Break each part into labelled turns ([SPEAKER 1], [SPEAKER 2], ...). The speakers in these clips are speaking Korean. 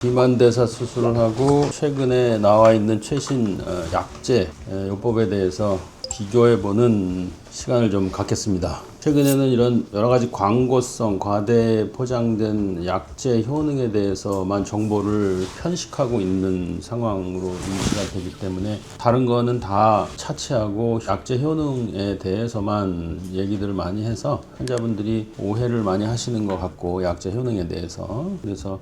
[SPEAKER 1] 비만대사 수술을 하고 최근에 나와 있는 최신 약제 요법에 대해서 비교해보는 시간을 좀 갖겠습니다. 최근에는 이런 여러가지 광고성, 과대 포장된 약제 효능에 대해서만 정보를 편식하고 있는 상황으로 인지가 되기 때문에 다른 거는 다 차치하고 약제 효능에 대해서만 얘기들을 많이 해서 환자분들이 오해를 많이 하시는 것 같고, 약제 효능에 대해서. 그래서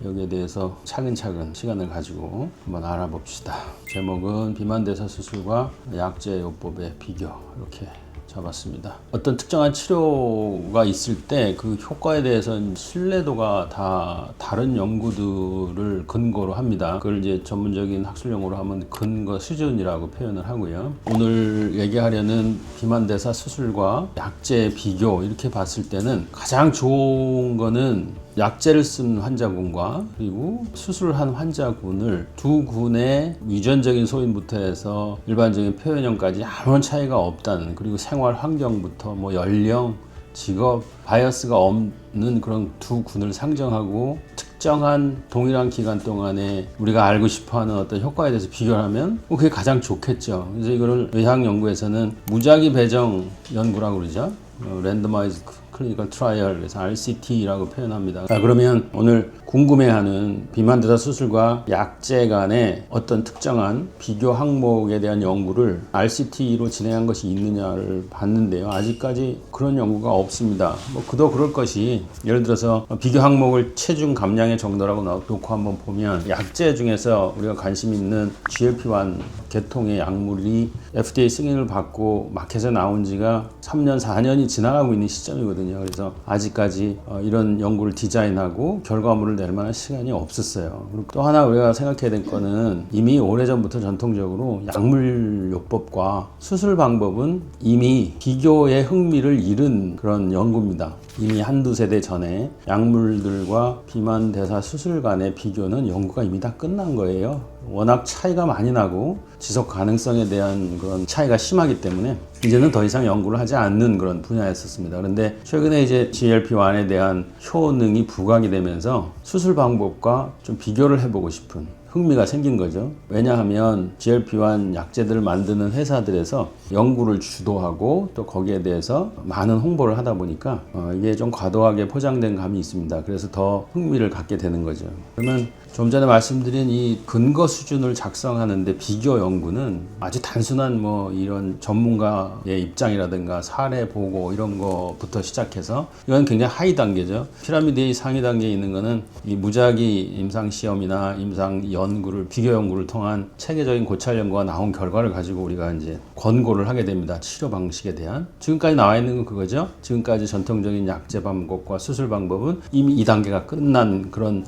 [SPEAKER 1] 여기에 대해서 차근차근 시간을 가지고 한번 알아봅시다. 제목은 비만대사 수술과 약제 요법의 비교, 이렇게 잡았습니다. 어떤 특정한 치료가 있을 때 그 효과에 대해서는 신뢰도가 다 다른 연구들을 근거로 합니다. 그걸 이제 전문적인 학술 용어로 하면 근거 수준이라고 표현을 하고요. 오늘 얘기하려는 비만대사 수술과 약제 비교, 이렇게 봤을 때는 가장 좋은 거는 약제를 쓴 환자군과 그리고 수술을 한 환자군을 두 군의 유전적인 소인부터 해서 일반적인 표현형까지 아무런 차이가 없다는, 그리고 생활 환경부터 뭐 연령, 직업, 바이어스가 없는 그런 두 군을 상정하고 특정한 동일한 기간 동안에 우리가 알고 싶어하는 어떤 효과에 대해서 비교를 하면 그게 가장 좋겠죠. 그래서 이거를 의학 연구에서는 무작위 배정 연구라고 그러죠. 랜더마이즈 클리니컬 트라이얼, 그래서 RCT라고 표현합니다. 자, 그러면 오늘 궁금해하는 비만대사 수술과 약제 간의 어떤 특정한 비교 항목에 대한 연구를 RCT로 진행한 것이 있느냐를 봤는데요. 아직까지 그런 연구가 없습니다. 뭐 그도 그럴 것이, 예를 들어서 비교 항목을 체중 감량의 정도라고 놓고 한번 보면, 약제 중에서 우리가 관심 있는 GLP-1 계통의 약물이 FDA 승인을 받고 마켓에 나온 지가 3년, 4년이 지나가고 있는 시점이거든요. 그래서 아직까지 이런 연구를 디자인하고 결과물을 낼 만한 시간이 없었어요. 그리고 또 하나 우리가 생각해야 될 거는, 이미 오래전부터 전통적으로 약물요법과 수술 방법은 이미 비교의 흥미를 잃은 그런 연구입니다. 이미 한두 세대 전에 약물들과 비만대사 수술 간의 비교는 연구가 이미 다 끝난 거예요. 워낙 차이가 많이 나고 지속 가능성에 대한 그런 차이가 심하기 때문에 이제는 더 이상 연구를 하지 않는 그런 분야였었습니다. 그런데 최근에 이제 GLP-1에 대한 효능이 부각이 되면서 수술 방법과 좀 비교를 해보고 싶은 흥미가 생긴 거죠. 왜냐하면 GLP-1 약제들을 만드는 회사들에서 연구를 주도하고 또 거기에 대해서 많은 홍보를 하다 보니까 이게 좀 과도하게 포장된 감이 있습니다. 그래서 더 흥미를 갖게 되는 거죠. 그러면 좀 전에 말씀드린 이 근거 수준을 작성하는데 비교 연구는 아주 단순한 뭐 이런 전문가의 입장이라든가 사례 보고 이런 거부터 시작해서, 이건 굉장히 하위 단계죠. 피라미드의 상위 단계에 있는 거는 이 무작위 임상 시험이나 임상 연구를, 비교 연구를 통한 체계적인 고찰 연구가 나온 결과를 가지고 우리가 이제 권고를 하게 됩니다. 치료 방식에 대한. 지금까지 나와 있는 건 그거죠. 지금까지 전통적인 약제 방법과 수술 방법은 이미 이 단계가 끝난 그런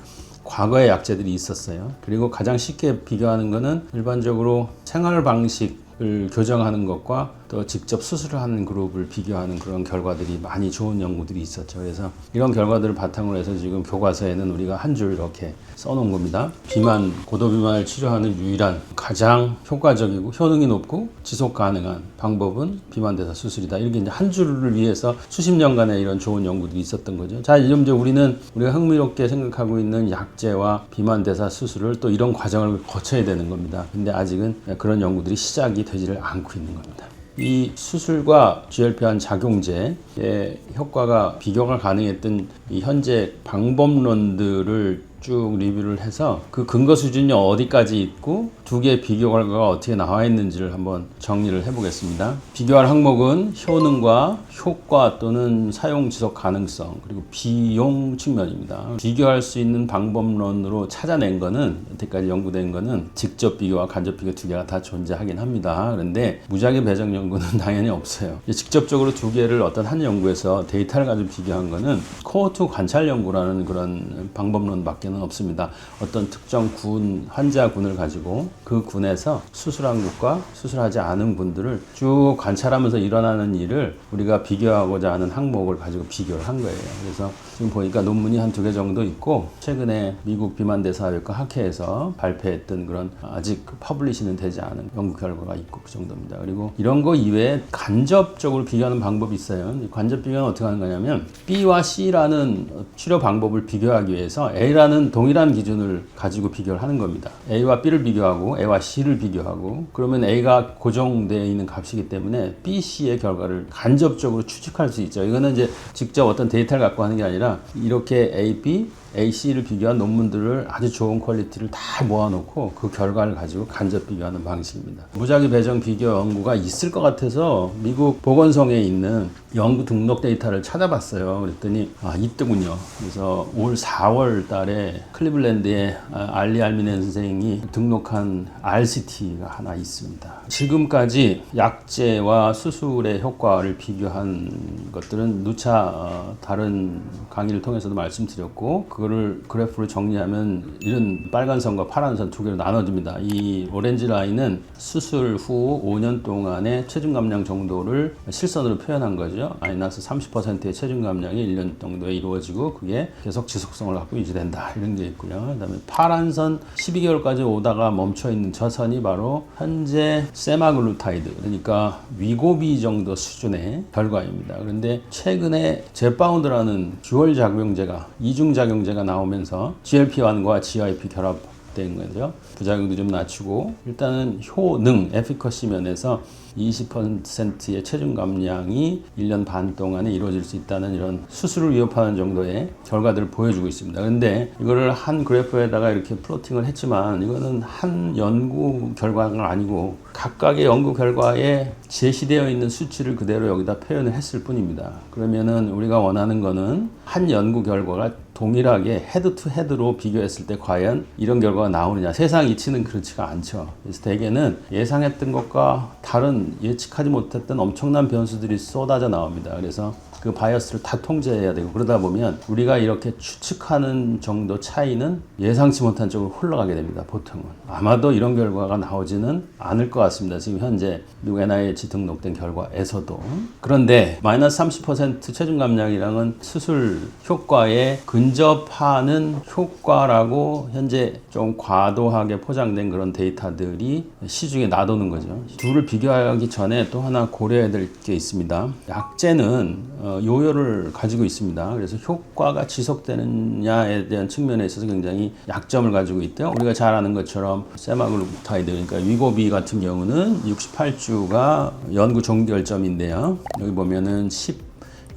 [SPEAKER 1] 과거의 약제들이 있었어요. 그리고 가장 쉽게 비교하는 거는 일반적으로 생활 방식을 교정하는 것과 또 직접 수술을 하는 그룹을 비교하는 그런 결과들이 많이 좋은 연구들이 있었죠. 그래서 이런 결과들을 바탕으로 해서 지금 교과서에는 우리가 한 줄 이렇게 써놓은 겁니다. 비만, 고도비만을 치료하는 유일한 가장 효과적이고 효능이 높고 지속 가능한 방법은 비만대사 수술이다. 이렇게 이제 한 줄을 위해서 수십 년간의 이런 좋은 연구들이 있었던 거죠. 자, 이제 우리가 흥미롭게 생각하고 있는 약제와 비만대사 수술을 또 이런 과정을 거쳐야 되는 겁니다. 근데 아직은 그런 연구들이 시작이 되지를 않고 있는 겁니다. 이 수술과 GLP-1 작용제의 효과가 비교가 가능했던 이 현재 방법론들을 쭉 리뷰를 해서 그 근거 수준이 어디까지 있고 두 개의 비교 결과가 어떻게 나와 있는지를 한번 정리를 해보겠습니다. 비교할 항목은 효능과 효과 또는 사용 지속 가능성, 그리고 비용 측면입니다. 비교할 수 있는 방법론으로 찾아낸 거는, 여태까지 연구된 거는 직접 비교와 간접 비교 두 개가 다 존재하긴 합니다. 그런데 무작위 배정 연구는 당연히 없어요. 직접적으로 두 개를 어떤 한 연구에서 데이터를 가지고 비교한 거는 코어투 관찰 연구라는 그런 방법론밖에 없습니다. 어떤 특정 군, 환자군을 가지고 그 군에서 수술한 것과 수술하지 않은 분들을 쭉 관찰하면서 일어나는 일을 우리가 비교하고자 하는 항목을 가지고 비교를 한 거예요. 그래서 지금 보니까 논문이 한 2개 정도 있고, 최근에 미국 비만대사학과 학회에서 발표했던 그런 아직 퍼블리시는 되지 않은 연구 결과가 있고, 그 정도입니다. 그리고 이런 거 이외에 간접적으로 비교하는 방법이 있어요. 간접 비교는 어떻게 하는 거냐면 B와 C라는 치료 방법을 비교하기 위해서 A라는 일단은 동일한 기준을 가지고 비교를 하는 겁니다. A와 B를 비교하고 A와 C를 비교하고 그러면 A가 고정되어 있는 값이기 때문에 B, C의 결과를 간접적으로 추측할 수 있죠. 이거는 이제 직접 어떤 데이터를 갖고 하는 게 아니라 이렇게 A, B, A, C를 비교한 논문들을 아주 좋은 퀄리티를 다 모아놓고 그 결과를 가지고 간접 비교하는 방식입니다. 무작위 배정 비교 연구가 있을 것 같아서 미국 보건성에 있는 연구 등록 데이터를 찾아봤어요. 그랬더니 있더군요. 그래서 올 4월 달에 클리블랜드의 알리 알미넨 선생이 등록한 RCT가 하나 있습니다. 지금까지 약제와 수술의 효과를 비교한 것들은 누차 다른 강의를 통해서도 말씀드렸고 그거를 그래프로 정리하면 이런 빨간 선과 파란 선 두 개로 나눠집니다. 이 오렌지 라인은 수술 후 5년 동안의 체중 감량 정도를 실선으로 표현한 거죠. 마이너스 30%의 체중 감량이 1년 정도에 이루어지고 그게 계속 지속성을 갖고 유지된다. 이런 게 있고요. 그 다음에 파란 선 12개월까지 오다가 멈춰있는 저 선이 바로 현재 세마글루타이드 그러니까 위고비 정도 수준의 결과입니다. 그런데 최근에 제파운드라는 듀얼 작용제가 이중 작용제가 나오면서 GLP-1과 GIP 결합된 거죠. 부작용도 좀 낮추고 일단은 효능, 에피커시 면에서 20%의 체중 감량이 1년 반 동안에 이루어질 수 있다는 이런 수술을 위협하는 정도의 결과들을 보여주고 있습니다. 그런데 이거를 한 그래프에다가 이렇게 플로팅을 했지만 이거는 한 연구 결과가 아니고 각각의 연구 결과에 제시되어 있는 수치를 그대로 여기다 표현을 했을 뿐입니다. 그러면은 우리가 원하는 거는 한 연구 결과가 동일하게 헤드 투 헤드로 비교했을 때 과연 이런 결과가 나오느냐. 세상 이치는 그렇지가 않죠. 그래서 대개는 예상했던 것과 다른 예측하지 못했던 엄청난 변수들이 쏟아져 나옵니다. 그래서 그 바이어스를 다 통제해야 되고 그러다 보면 우리가 이렇게 추측하는 정도 차이는 예상치 못한 쪽으로 흘러가게 됩니다. 보통은. 아마도 이런 결과가 나오지는 않을 것 같습니다. 지금 현재 미국 NIH 등록된 결과에서도. 그런데 마이너스 30% 체중 감량이랑은 수술 효과에 근접하는 효과라고 현재 좀 과도하게 포장된 그런 데이터들이 시중에 나도는 거죠. 둘을 비교하기 전에 또 하나 고려해야 될 게 있습니다. 약제는 요요를 가지고 있습니다. 그래서 효과가 지속되느냐에 대한 측면에 있어서 굉장히 약점을 가지고 있대요. 우리가 잘 아는 것처럼 세마글루타이드 그러니까 위고비 같은 경우는 68주가 연구 종결점인데요. 여기 보면은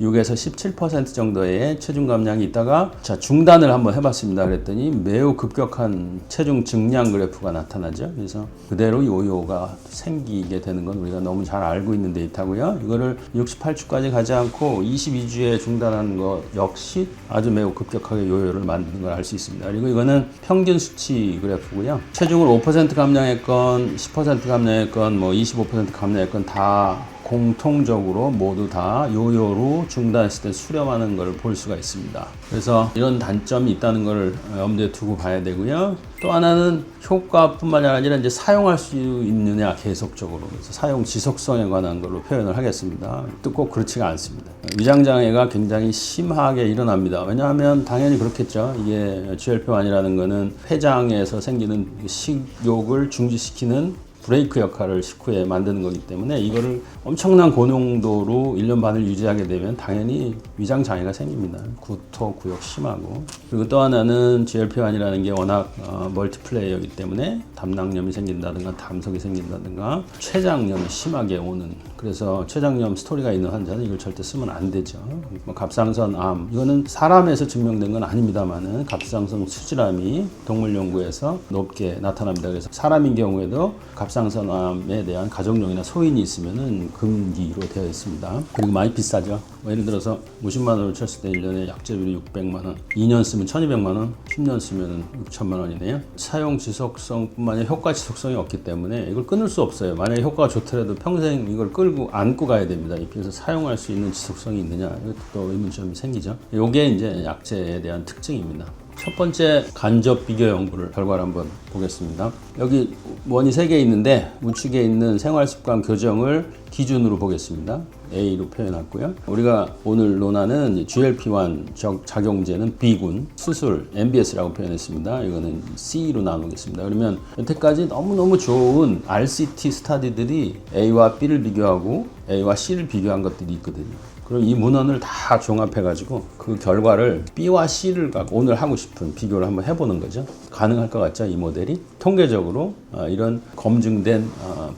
[SPEAKER 1] 6에서 17% 정도의 체중 감량이 있다가 자 중단을 한번 해봤습니다. 그랬더니 매우 급격한 체중 증량 그래프가 나타나죠. 그래서 그대로 요요가 생기게 되는 건 우리가 너무 잘 알고 있는 데이터고요. 이거를 68주까지 가지 않고 22주에 중단하는 것 역시 아주 매우 급격하게 요요를 만드는 걸 알 수 있습니다. 그리고 이거는 평균 수치 그래프고요. 체중을 5% 감량했건 10% 감량했건 뭐 25% 감량했건 다 공통적으로 모두 다 요요로 중단했을 때 수렴하는 것을 볼 수가 있습니다. 그래서 이런 단점이 있다는 것을 염두에 두고 봐야 되고요. 또 하나는 효과뿐만 아니라 이제 사용할 수 있느냐 계속적으로 그래서 사용 지속성에 관한 걸로 표현을 하겠습니다. 또 꼭 그렇지가 않습니다. 위장 장애가 굉장히 심하게 일어납니다. 왜냐하면 당연히 그렇겠죠. 이게 GLP-1이라는 거는 폐장에서 생기는 식욕을 중지시키는 브레이크 역할을 식후에 만드는 거기 때문에 이거를 엄청난 고농도로 1년 반을 유지하게 되면 당연히 위장 장애가 생깁니다. 구토, 구역 심하고 그리고 또 하나는 GLP-1이라는 게 워낙 멀티플레이어이기 때문에 담낭염이 생긴다든가 담석이 생긴다든가 췌장염이 심하게 오는 그래서 췌장염 스토리가 있는 환자는 이걸 절대 쓰면 안 되죠. 뭐 갑상선 암 이거는 사람에서 증명된 건 아닙니다만은 갑상선 수질암이 동물 연구에서 높게 나타납니다. 그래서 사람인 경우에도 갑상선암에 대한 가족용이나 소인이 있으면은 금기로 되어 있습니다. 그리고 많이 비싸죠. 뭐 예를 들어서 50만 원을 쳤을 때 1년에 약제비로 600만 원, 2년 쓰면 1200만 원, 10년 쓰면 6천만 원이네요. 사용 지속성뿐만 아니라 효과 지속성이 없기 때문에 이걸 끊을 수 없어요. 만약에 효과가 좋더라도 평생 이걸 끌고 안고 가야 됩니다. 그래서 사용할 수 있는 지속성이 있느냐 이것도 또 의문점이 생기죠. 이게 이제 약제에 대한 특징입니다. 첫 번째 간접 비교 연구를 결과를 한번 보겠습니다. 여기 원이 3개 있는데 우측에 있는 생활습관 교정을 기준으로 보겠습니다. A로 표현했고요. 우리가 오늘 논하는 GLP-1 작용제는 B군, 수술 MBS라고 표현했습니다. 이거는 C로 나누겠습니다. 그러면 여태까지 너무너무 좋은 RCT 스타디들이 A와 B를 비교하고 A와 C를 비교한 것들이 있거든요. 그럼 이 문헌을 다 종합해가지고 그 결과를 B와 C를 갖고 오늘 하고 싶은 비교를 한번 해보는 거죠. 가능할 것 같죠? 이 모델이 통계적으로 이런 검증된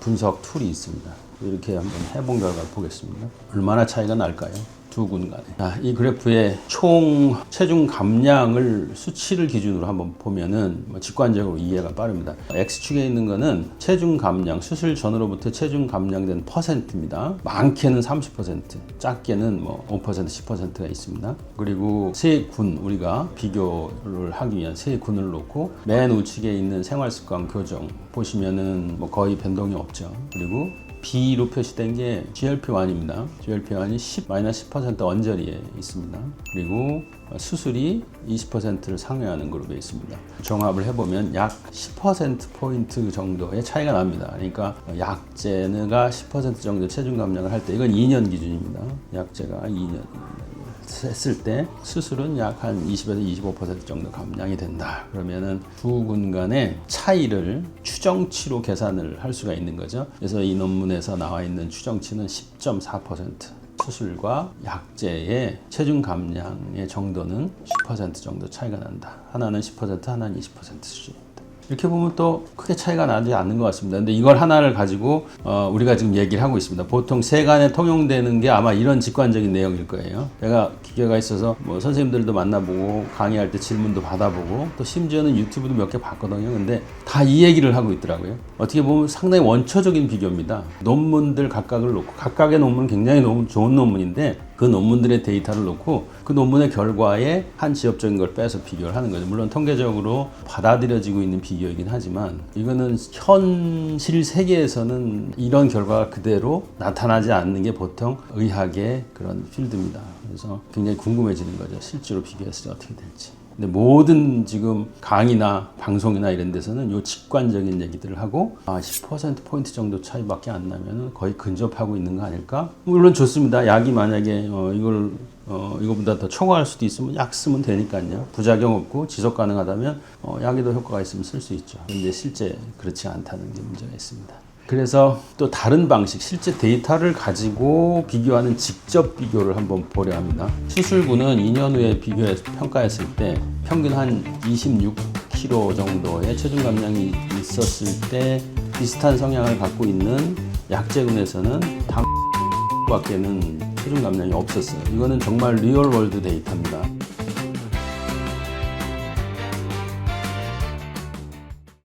[SPEAKER 1] 분석 툴이 있습니다. 이렇게 한번 해본 결과를 보겠습니다. 얼마나 차이가 날까요? 두 군 간에. 이 그래프의 총 체중 감량을 수치를 기준으로 한번 보면은 직관적으로 이해가 빠릅니다. X축에 있는 거는 체중 감량, 수술 전으로부터 체중 감량된 퍼센트입니다. 많게는 30%, 작게는 5%, 10%가 있습니다. 그리고 세 군, 우리가 비교를 하기 위한 세 군을 놓고 맨 우측에 있는 생활습관 교정 보시면은 거의 변동이 없죠. 그리고 B로 표시된 게 GLP-1입니다. GLP-1이 10% 언저리에 있습니다. 그리고 수술이 20%를 상회하는 그룹에 있습니다. 종합을 해보면 약 10%포인트 정도의 차이가 납니다. 그러니까 약제가 10% 정도 체중 감량을 할 때, 이건 2년 기준입니다. 약제가 2년 했을 때 수술은 약 한 20에서 25% 정도 감량이 된다. 그러면은 두 군 간의 차이를 추정치로 계산을 할 수가 있는 거죠. 그래서 이 논문에서 나와 있는 추정치는 10.4%. 수술과 약제의 체중 감량의 정도는 10% 정도 차이가 난다. 하나는 10%, 하나는 20% 수준입니다. 이렇게 보면 또 크게 차이가 나지 않는 것 같습니다. 근데 이걸 하나를 가지고 우리가 지금 얘기를 하고 있습니다. 보통 세간에 통용되는 게 아마 이런 직관적인 내용일 거예요. 제가 기회가 있어서 선생님들도 만나보고 강의할 때 질문도 받아보고 또 심지어는 유튜브도 몇 개 봤거든요. 근데 다 이 얘기를 하고 있더라고요. 어떻게 보면 상당히 원초적인 비교입니다. 논문들 각각을 놓고, 각각의 논문은 굉장히 좋은 논문인데 그 논문들의 데이터를 놓고 그 논문의 결과에 한 지엽적인 걸 빼서 비교를 하는 거죠. 물론 통계적으로 받아들여지고 있는 비교이긴 하지만 이거는 현실 세계에서는 이런 결과가 그대로 나타나지 않는 게 보통 의학의 그런 필드입니다. 그래서 굉장히 궁금해지는 거죠. 실제로 비교했을 때 어떻게 될지. 근데 모든 지금 강의나 방송이나 이런 데서는 요 직관적인 얘기들을 하고 10%포인트 정도 차이밖에 안 나면 거의 근접하고 있는 거 아닐까? 물론 좋습니다. 약이 만약에 이거보다 더 초과할 수도 있으면 약 쓰면 되니까요. 부작용 없고 지속 가능하다면 약에도 효과가 있으면 쓸 수 있죠. 근데 실제 그렇지 않다는 게 문제가 있습니다. 그래서 또 다른 방식, 실제 데이터를 가지고 비교하는 직접 비교를 한번 보려 합니다. 수술군은 2년 후에 평가했을 때 평균 한 26kg 정도의 체중 감량이 있었을 때 비슷한 성향을 갖고 있는 약제군에서는 밖에는 체중 감량이 없었어요. 이거는 정말 리얼 월드 데이터입니다.